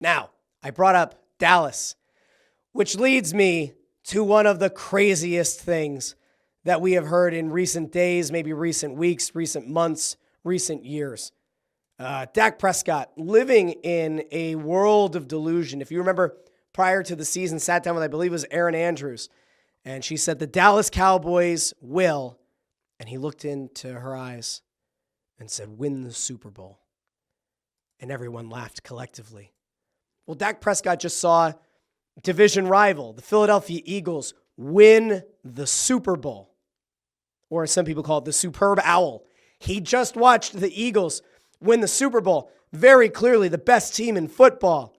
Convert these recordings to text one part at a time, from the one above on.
Now, I brought up Dallas, which leads me to one of the craziest things that we have heard in recent days, maybe recent weeks, recent months, recent years. Dak Prescott living in a world of delusion. If you remember, prior to the season, sat down with, I believe it was Erin Andrews, and she said the Dallas Cowboys will, and he looked into her eyes and said, win the Super Bowl. And everyone laughed collectively. Well, Dak Prescott just saw division rival, the Philadelphia Eagles, win the Super Bowl. Or as some people call it, the Superb Owl. He just watched the Eagles win the Super Bowl. Very clearly the best team in football.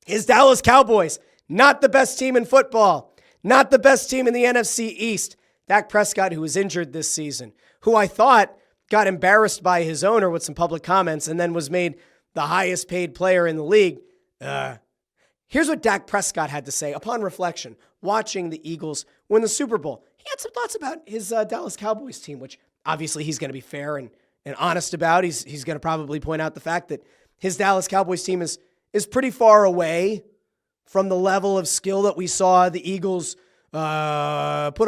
His Dallas Cowboys, not the best team in football. Not the best team in the NFC East. Dak Prescott, who was injured this season, who I thought got embarrassed by his owner with some public comments and then was made the highest paid player in the league. Here's what Dak Prescott had to say upon reflection, watching the Eagles win the Super Bowl. He had some thoughts about his Dallas Cowboys team, which obviously he's going to be fair and honest about. He's going to probably point out the fact that his Dallas Cowboys team is pretty far away from the level of skill that we saw the Eagles put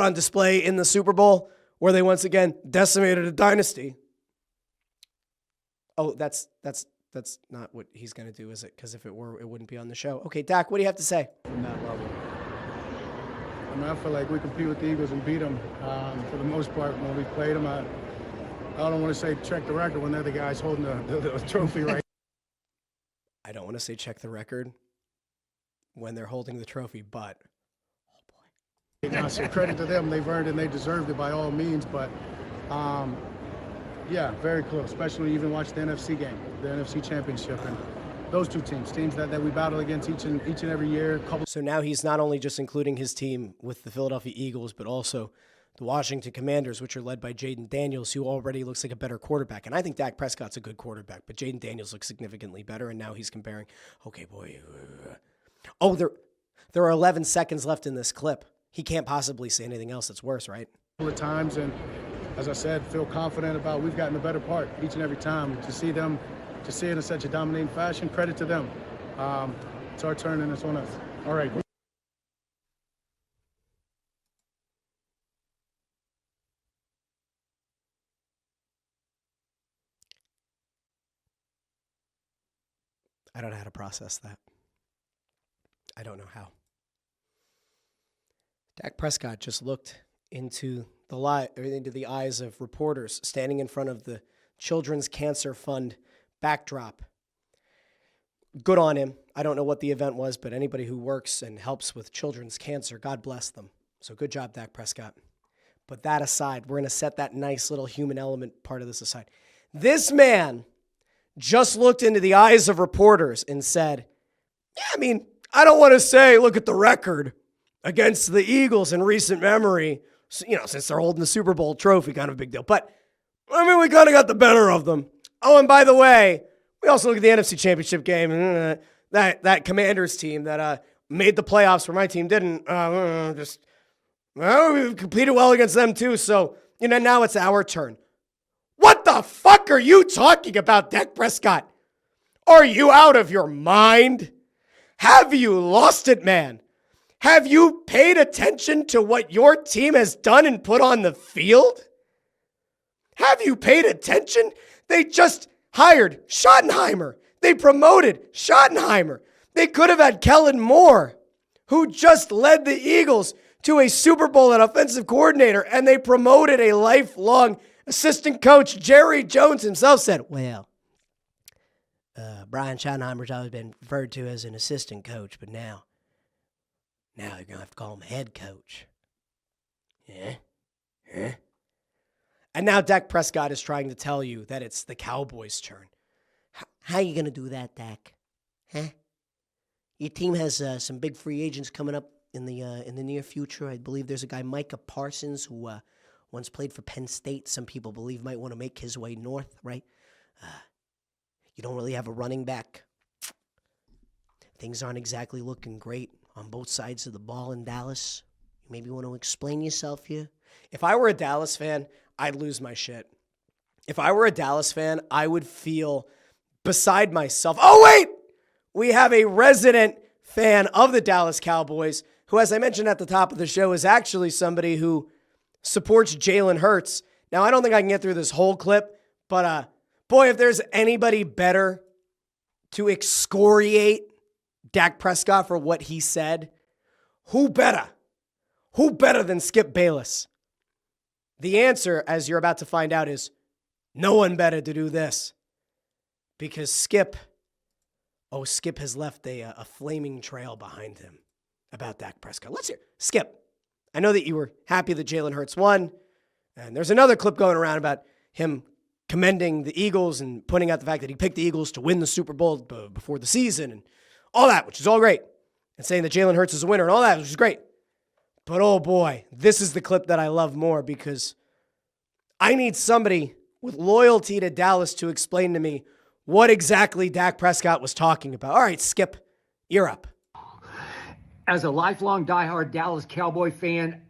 on display in the Super Bowl, where they once again decimated a dynasty. Oh, that's not what he's going to do, is it? Because if it were, it wouldn't be on the show. Okay, Dak, what do you have to say? From that level. I mean, I feel like we compete with the Eagles and beat them for the most part when we played them. I don't want to say check the record when they're the guys holding the trophy right. I don't want to say check the record when they're holding the trophy, but oh boy. Now, so credit to them. They've earned it and they deserved it by all means, but yeah, very close, especially when you even watch the NFC game, the NFC Championship, and those two teams that we battle against each and every year. So now he's not only just including his team with the Philadelphia Eagles, but also the Washington Commanders, which are led by Jaden Daniels, who already looks like a better quarterback. And I think Dak Prescott's a good quarterback, but Jaden Daniels looks significantly better, and now he's comparing, okay, boy. Oh, there are 11 seconds left in this clip. He can't possibly say anything else that's worse, right? A couple of times, and as I said, feel confident about we've gotten the better part each and every time. To see them, to see it in such a dominating fashion, credit to them. It's our turn and it's on us. All right. I don't know how to process that. I don't know how. Dak Prescott just looked into the eyes of reporters standing in front of the Children's Cancer Fund backdrop. Good on him. I don't know what the event was, but anybody who works and helps with children's cancer, God bless them. So good job, Dak Prescott. But that aside, we're going to set that nice little human element part of this aside. This man just looked into the eyes of reporters and said, yeah, I mean, I don't want to say, look at the record against the Eagles in recent memory, since they're holding the Super Bowl trophy, kind of a big deal. But, I mean, we kind of got the better of them. Oh, and by the way, we also look at the NFC Championship game, and that Commanders team that made the playoffs where my team didn't. We competed well against them too, so, now it's our turn. What the fuck are you talking about, Dak Prescott? Are you out of your mind? Have you lost it, man? Have you paid attention to what your team has done and put on the field? Have you paid attention? They just hired Schottenheimer. They promoted Schottenheimer. They could have had Kellen Moore, who just led the Eagles to a Super Bowl and offensive coordinator, and they promoted a lifelong assistant coach. Jerry Jones himself said, well, Brian Schottenheimer's always been referred to as an assistant coach, but now they're going to have to call him head coach. Yeah. And now Dak Prescott is trying to tell you that it's the Cowboys' turn. How are you going to do that, Dak? Huh? Your team has some big free agents coming up in the near future. I believe there's a guy, Micah Parsons, who once played for Penn State. Some people believe might want to make his way north, right? You don't really have a running back. Things aren't exactly looking great on both sides of the ball in Dallas. You maybe want to explain yourself here. If I were a Dallas fan, I'd lose my shit. If I were a Dallas fan, I would feel beside myself. Oh, we have a resident fan of the Dallas Cowboys who, as I mentioned at the top of the show, is actually somebody who supports Jalen Hurts. Now, I don't think I can get through this whole clip, but boy, if there's anybody better to excoriate Dak Prescott for what he said, who better? Who better than Skip Bayless? The answer, as you're about to find out, is no one better to do this. Because Skip has left a flaming trail behind him about Dak Prescott. Let's hear. Skip, I know that you were happy that Jalen Hurts won, and there's another clip going around about him commending the Eagles and pointing out the fact that he picked the Eagles to win the Super Bowl before the season and all that, which is all great, and saying that Jalen Hurts is a winner and all that, which is great. But oh boy, this is the clip that I love more because I need somebody with loyalty to Dallas to explain to me what exactly Dak Prescott was talking about. All right, Skip, you're up. As a lifelong diehard Dallas Cowboy fan,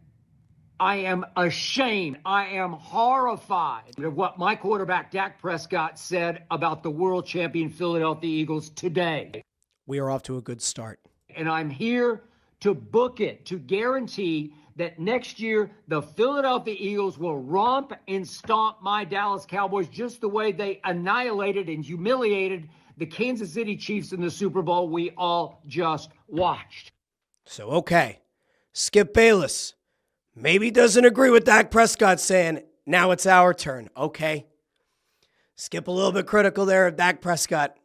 I am ashamed. I am horrified of what my quarterback Dak Prescott said about the world champion Philadelphia Eagles today. We are off to a good start. And I'm here to book it, to guarantee that next year the Philadelphia Eagles will romp and stomp my Dallas Cowboys just the way they annihilated and humiliated the Kansas City Chiefs in the Super Bowl we all just watched. So, okay, Skip Bayless maybe doesn't agree with Dak Prescott saying, now it's our turn. Okay. Skip a little bit critical there of Dak Prescott.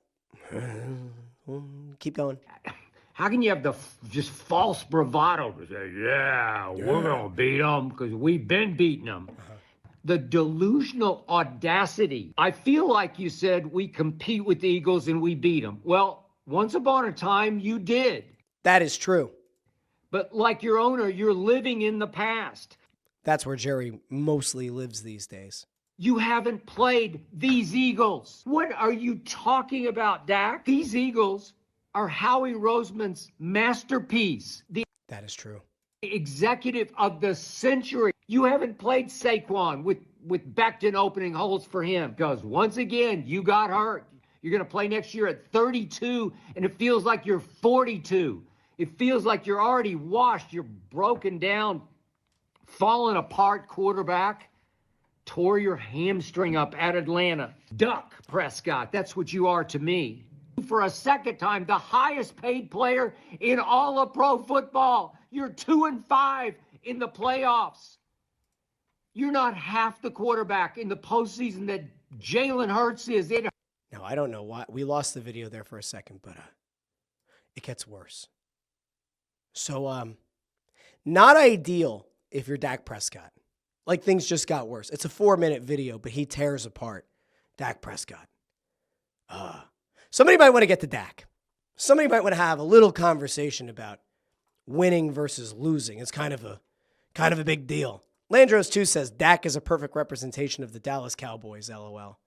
Keep going. How can you have the just false bravado to say, yeah, we're going to beat them because we've been beating them? The delusional audacity. I feel like you said we compete with the Eagles and we beat them. Well, once upon a time, you did. That is true. But like your owner, you're living in the past. That's where Jerry mostly lives these days. You haven't played these Eagles. What are you talking about, Dak? These Eagles are Howie Roseman's masterpiece. That is true. Executive of the century. You haven't played Saquon with Becton opening holes for him because once again, you got hurt. You're going to play next year at 32, and it feels like you're 42. It feels like you're already washed. You're broken down, falling apart quarterback. Tore your hamstring up at Atlanta. Duck Prescott. That's what you are to me. For a second time, the highest paid player in all of pro football. You're 2-5 in the playoffs. You're not half the quarterback in the postseason that Jalen Hurts is. Now, I don't know why. We lost the video there for a second, but it gets worse. So, not ideal if you're Dak Prescott. Like, things just got worse. It's a 4-minute video, but he tears apart Dak Prescott. Somebody might want to get to Dak. Somebody might want to have a little conversation about winning versus losing. It's kind of a big deal. Landros, too, says Dak is a perfect representation of the Dallas Cowboys, LOL.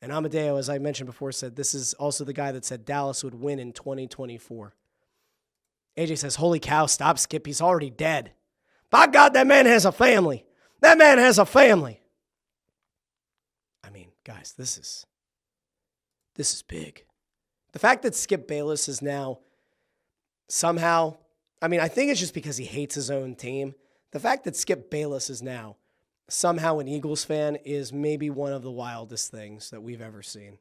And Amadeo, as I mentioned before, said this is also the guy that said Dallas would win in 2024. AJ says, holy cow, stop, Skip. He's already dead. By God, that man has a family. That man has a family. I mean, guys, this is big. The fact that Skip Bayless is now somehow, I mean, I think it's just because he hates his own team. The fact that Skip Bayless is now somehow an Eagles fan is maybe one of the wildest things that we've ever seen.